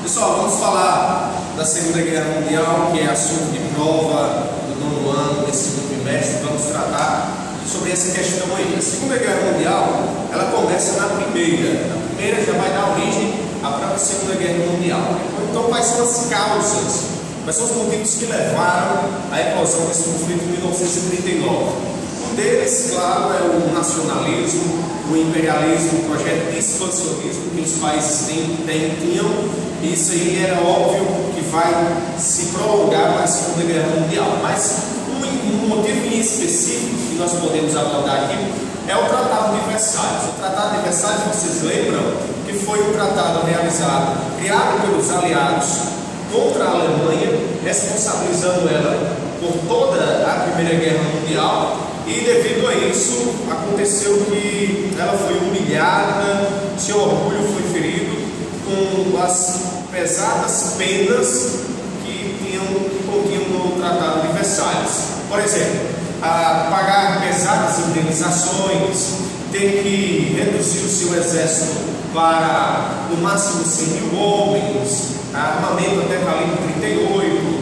Pessoal, vamos falar da Segunda Guerra Mundial, que é assunto de prova do nono ano, desse segundo bimestre. Vamos tratar sobre essa questão aí. A Segunda Guerra Mundial, ela começa na primeira. A primeira já vai dar origem à própria Segunda Guerra Mundial. Então, quais são as causas? Quais são os motivos que levaram à eclosão desse conflito em 1939? Um deles, claro, é o nacionalismo, o imperialismo, o projeto de expansionismo que os países tinham. Isso aí era óbvio que vai se prolongar para a Segunda Guerra Mundial. Mas um motivo em específico que nós podemos abordar aqui é o Tratado de Versalhes. O Tratado de Versalhes, vocês lembram que foi um tratado criado pelos aliados contra a Alemanha, responsabilizando ela por toda a Primeira Guerra Mundial. E devido a isso, aconteceu que ela foi humilhada, seu orgulho foi ferido com as pesadas penas que continham no Tratado de Versalhes. Por exemplo, pagar pesadas indenizações, ter que reduzir o seu exército para no máximo 100 mil homens, armamento até calibre 38,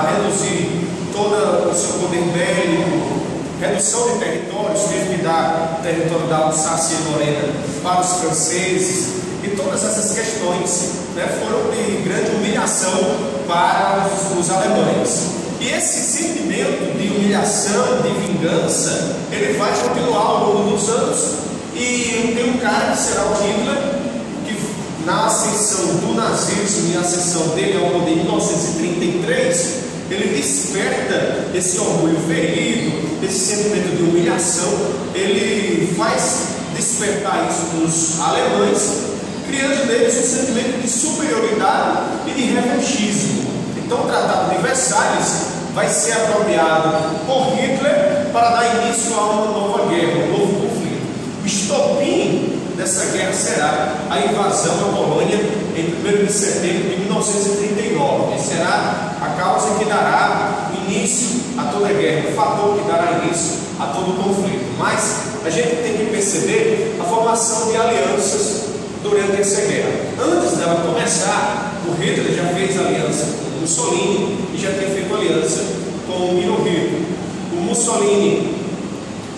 reduzir todo o seu poder bélico, redução de territórios, teve que dar o território da Alsácia e Lorena para os franceses, e todas essas questões foram de grande humilhação para os alemães. E esse sentimento de humilhação, de vingança, ele vai continuar ao longo dos anos. E tem um cara que será o Hitler, que na ascensão do nazismo e a ascensão dele ao poder em 1933, ele desperta esse orgulho ferido, esse sentimento de humilhação. Ele faz despertar isso nos alemães, criando neles um sentimento de superioridade e de revanchismo. Então o Tratado de Versalhes vai ser apropriado por Hitler para dar início a uma nova guerra, um novo conflito. O estopim dessa guerra será a invasão da Polônia em 1º de setembro de 1939. Essa será a causa que dará início a toda a guerra, o fator que dará início a todo o conflito. Mas a gente tem que perceber a formação de alianças durante essa guerra. Antes dela começar, o Hitler já fez aliança com o Mussolini e já tinha feito aliança com o Hirohito. O Mussolini,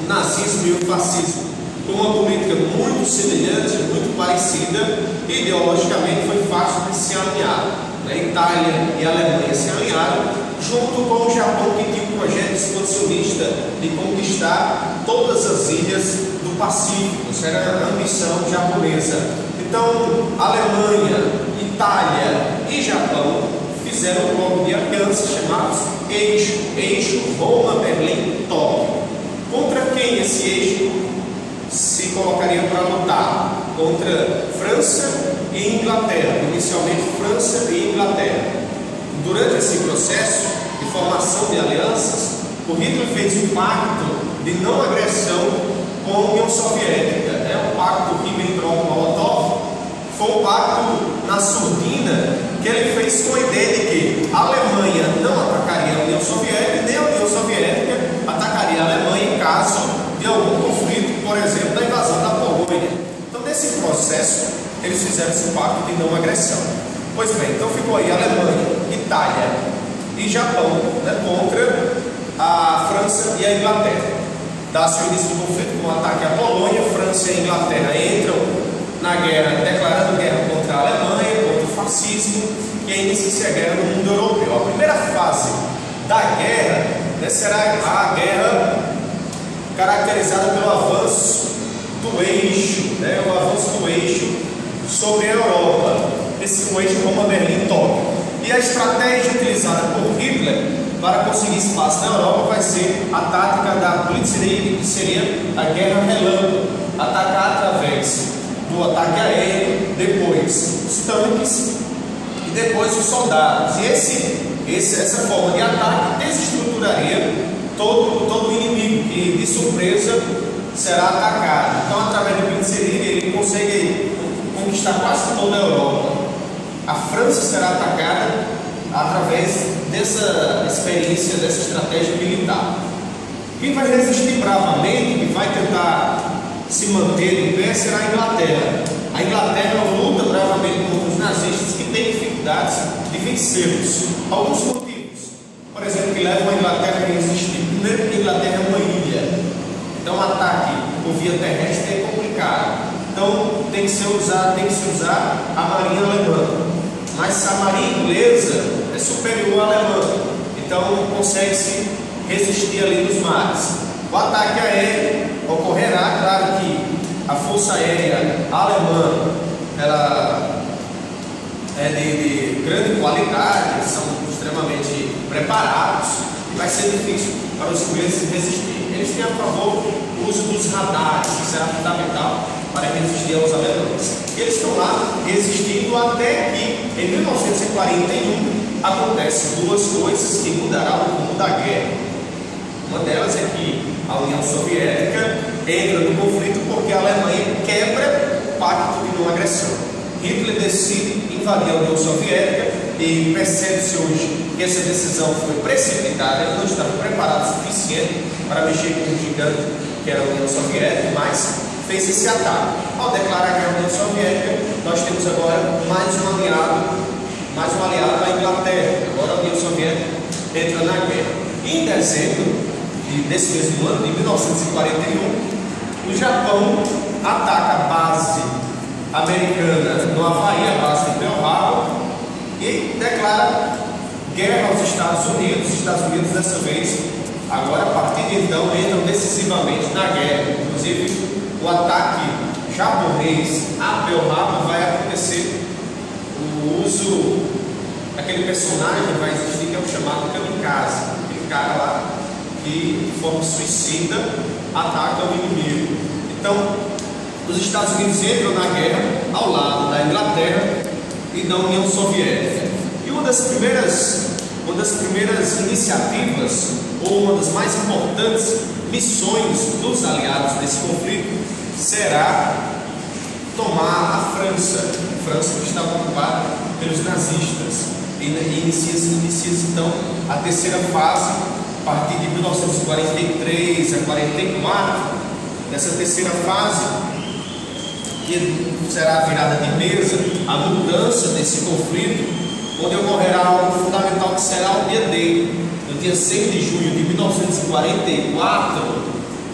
o nazismo e o fascismo, com uma política muito semelhante, muito parecida, ideologicamente foi fácil de se alinhar. A Itália e a Alemanha se alinharam, junto com o Japão, que tinha um projeto expansionista de conquistar todas as ilhas do Pacífico. Isso era a ambição japonesa. Então, Alemanha, Itália e Japão fizeram um bloco de alianças chamados Eixo Roma, Berlim, Tóquio. Contra quem esse eixo se colocaria para lutar? Contra França e Inglaterra, inicialmente França e Inglaterra. Durante esse processo de formação de alianças, o Hitler fez um pacto de não agressão com a União Soviética. O pacto Ribbentrop-Molotov foi um pacto na surdina que ele fez com a ideia de que a Alemanha não atacaria a União Soviética, nem a União Soviética atacaria a Alemanha em caso de algum conflito, por exemplo, da invasão da Polônia. Então, nesse processo, eles fizeram esse pacto de não agressão. Pois bem, então ficou aí Alemanha, Itália e Japão contra a França e a Inglaterra. Dá-se o início do conflito com o ataque à Polônia. França e a Inglaterra entram na guerra, declarando guerra contra a Alemanha, contra o fascismo, e aí inicia a guerra no mundo europeu. A primeira fase da guerra será a guerra caracterizada pelo avanço do eixo, o avanço do eixo sobre a Europa, esse eixo Roma-Berlim-Tóquio. E a estratégia utilizada por Hitler para conseguir espaço na Europa vai ser a tática da Blitzkrieg, que seria a guerra relâmpago, atacar através do ataque aéreo, depois os tanques e depois os soldados. E essa forma de ataque desestruturaria todo o inimigo, que de surpresa será atacado. Então, através do Blitzkrieg, ele consegue conquistar quase toda a Europa. A França será atacada através dessa experiência, dessa estratégia militar. Quem vai resistir bravamente, que vai tentar se manter em pé, será a Inglaterra. A Inglaterra luta bravamente contra os nazistas, que tem que dificuldades de vencê-los. Alguns motivos, por exemplo, que levam a Inglaterra a resistir. Primeiro, que a Inglaterra é uma ilha, então ataque por via terrestre é complicado. Então tem que se usar a marinha alemã. Mas a marinha inglesa é superior à alemã, então consegue-se resistir ali nos mares. O ataque aéreo ocorrerá, claro que a força aérea alemã ela é de grande qualidade, são extremamente preparados e vai ser difícil para os ingleses resistir. Eles têm a favor o uso dos radares, que será fundamental para resistir aos alemães. E eles estão lá resistindo até que em 1941 acontecem duas coisas que mudarão o rumo da guerra. Uma delas é que a União Soviética entra no conflito porque a Alemanha quebra o pacto de não agressão. Hitler decide invadir a União Soviética e percebe-se hoje que essa decisão foi precipitada, ele não estava preparado o suficiente para mexer com o gigante que era a União Soviética, mas fez esse ataque. Ao declarar guerra à União Soviética, nós temos agora mais um aliado, a Inglaterra. Agora a União Soviética entra na guerra. E em dezembro desse mesmo ano, de 1941, o Japão ataca a base americana no Havaí, a base de Pearl Harbor, e declara guerra aos Estados Unidos. Os Estados Unidos, dessa vez, agora a partir de então, entram decisivamente na guerra. Inclusive, o ataque japonês a Pearl Harbor vai acontecer. O uso daquele personagem vai existir, que é o chamado kamikaze, aquele cara lá que, de forma suicida, ataca o inimigo. Então, os Estados Unidos entram na guerra ao lado da Inglaterra e da União Soviética. E uma das primeiras iniciativas, ou uma das mais importantes missões dos aliados nesse conflito, será tomar a França. A França que estava ocupada pelos nazistas. E inicia-se então a terceira fase, a partir de 1943 a 44, nessa terceira fase, que será a virada de mesa, a mudança desse conflito, onde ocorrerá algo fundamental que será o D-Day. No dia 6 de junho de 1944,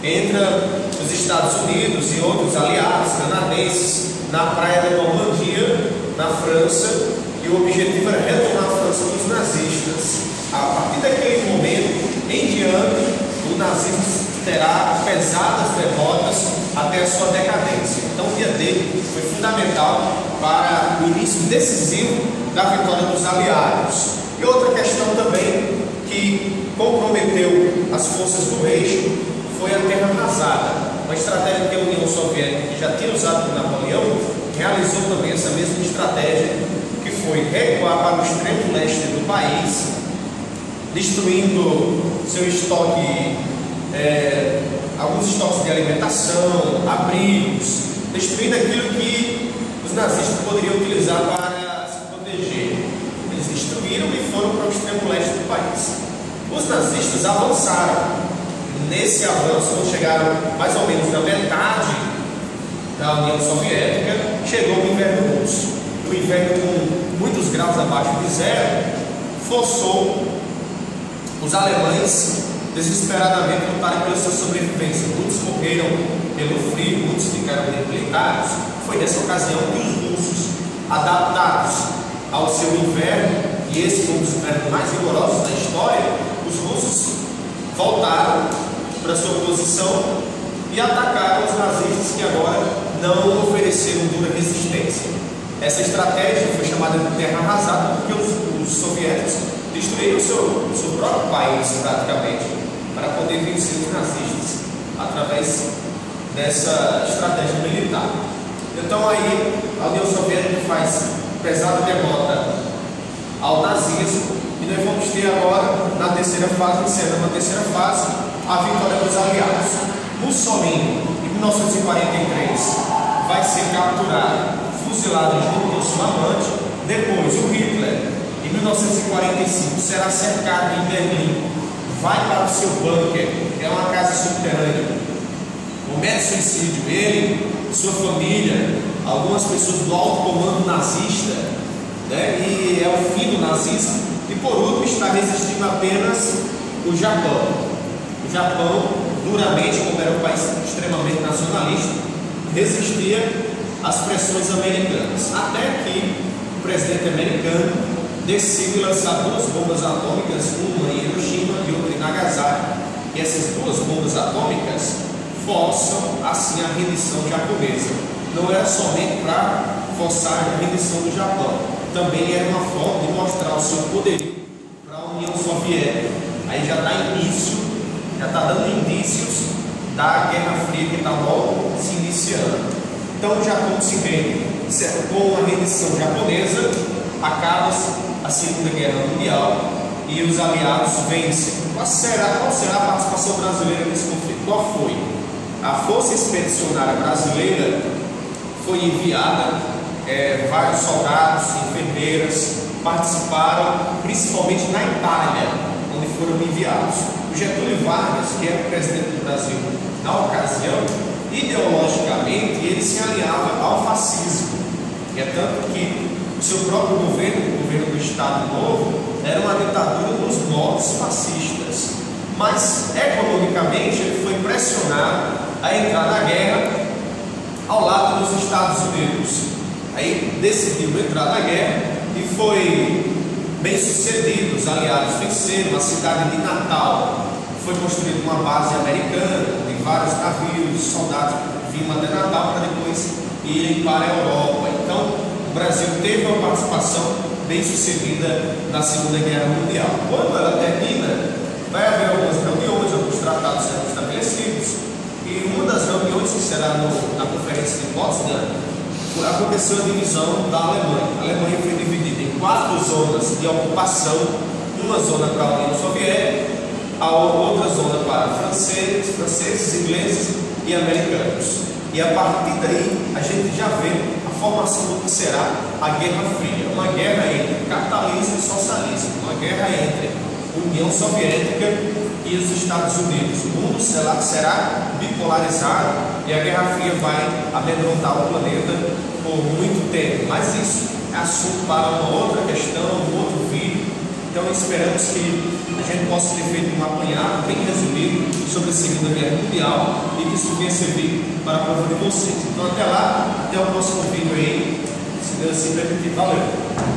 entra os Estados Unidos e outros aliados canadenses na praia da Normandia, na França, e o objetivo era retornar a França dos nazistas. A partir daquele momento em diante, o nazismo terá pesadas derrotas até a sua decadência. Então o dia D foi fundamental para o início decisivo da vitória dos aliados. E outra questão também que comprometeu as forças do eixo foi a terra arrasada. Uma estratégia que a União Soviética, que já tinha usado por Napoleão, realizou também essa mesma estratégia, que foi recuar para o extremo leste do país, destruindo seu estoque, alguns estoques de alimentação, abrigos, destruindo aquilo que os nazistas poderiam utilizar para se proteger. Eles destruíram e foram para o extremo leste do país. Os nazistas avançaram. Nesse avanço, quando chegaram mais ou menos na metade da União Soviética, chegou o inverno russo. O inverno, com muitos graus abaixo de zero, forçou os alemães desesperadamente lutarem pela sua sobrevivência. Muitos morreram pelo frio, muitos ficaram debilitados. Foi nessa ocasião que os russos, adaptados ao seu inverno, e esse foi um dos invernos mais rigorosos da história, os russos voltaram para sua posição e atacaram os nazistas, que agora não ofereceram dura resistência. Essa estratégia foi chamada de terra arrasada porque os soviéticos destruíram o seu próprio país praticamente para poder vencer os nazistas através dessa estratégia militar. Então aí a União Soviética faz pesada derrota ao nazismo e nós vamos ter agora na terceira fase, encerrando a terceira fase, a vitória dos aliados. Mussolini, em 1943, vai ser capturado, fuzilado junto com sua amante. Depois o Hitler, em 1945, será cercado em Berlim, vai para o seu bunker, que é uma casa subterrânea, comete suicídio, ele, sua família, algumas pessoas do alto comando nazista, né? E é o fim do nazismo. E por último está resistindo apenas o Japão. O Japão, duramente, como era um país extremamente nacionalista, resistia às pressões americanas. Até que o presidente americano decide lançar duas bombas atômicas, uma em Hiroshima e outra em Nagasaki. E essas duas bombas atômicas forçam assim a rendição japonesa. Não era somente para forçar a rendição do Japão, também era uma forma de mostrar o seu poderio para a União Soviética. Aí já dá início, já está dando indícios da Guerra Fria que está logo se iniciando. Então o Japão se rende. Com a rendição japonesa, acaba-se a Segunda Guerra Mundial e os aliados vencem. Qual será a participação brasileira nesse conflito? Qual foi? A Força Expedicionária Brasileira foi enviada, vários soldados, enfermeiras participaram, principalmente na Itália, onde foram enviados. O Getúlio Vargas, que era o presidente do Brasil na ocasião, ideologicamente ele se alinhava ao fascismo. E é tanto que o seu próprio governo, o governo do Estado Novo, era uma ditadura dos moldes fascistas. Mas economicamente ele foi pressionado a entrar na guerra ao lado dos Estados Unidos. Aí decidiu entrar na guerra e foi bem sucedido. Os aliados venceram. A cidade de Natal foi construída uma base americana, de vários navios, soldados vinham até Natal para depois irem para a Europa. Então o Brasil teve uma participação bem sucedida na Segunda Guerra Mundial. Quando ela termina, vai haver algumas reuniões, alguns tratados serão estabelecidos, e uma das reuniões, que será na Conferência de Potsdam, aconteceu a divisão da Alemanha. A Alemanha foi dividida em 4 zonas de ocupação, uma zona para a União Soviética, a outra zona para franceses, ingleses e americanos. E a partir daí a gente já vê a formação do que será a Guerra Fria, uma guerra entre capitalismo e socialismo, uma guerra entre União Soviética e os Estados Unidos. O mundo será bipolarizado e a Guerra Fria vai amedrontar o planeta por muito tempo. Mas isso é assunto para uma outra questão, um outro vídeo. Então esperamos que a gente possa ter feito um apanhado bem resumido sobre a Segunda Guerra Mundial e que isso venha servir para a prova de vocês. Então até lá, até o próximo vídeo aí, se Deus se permitir. Valeu!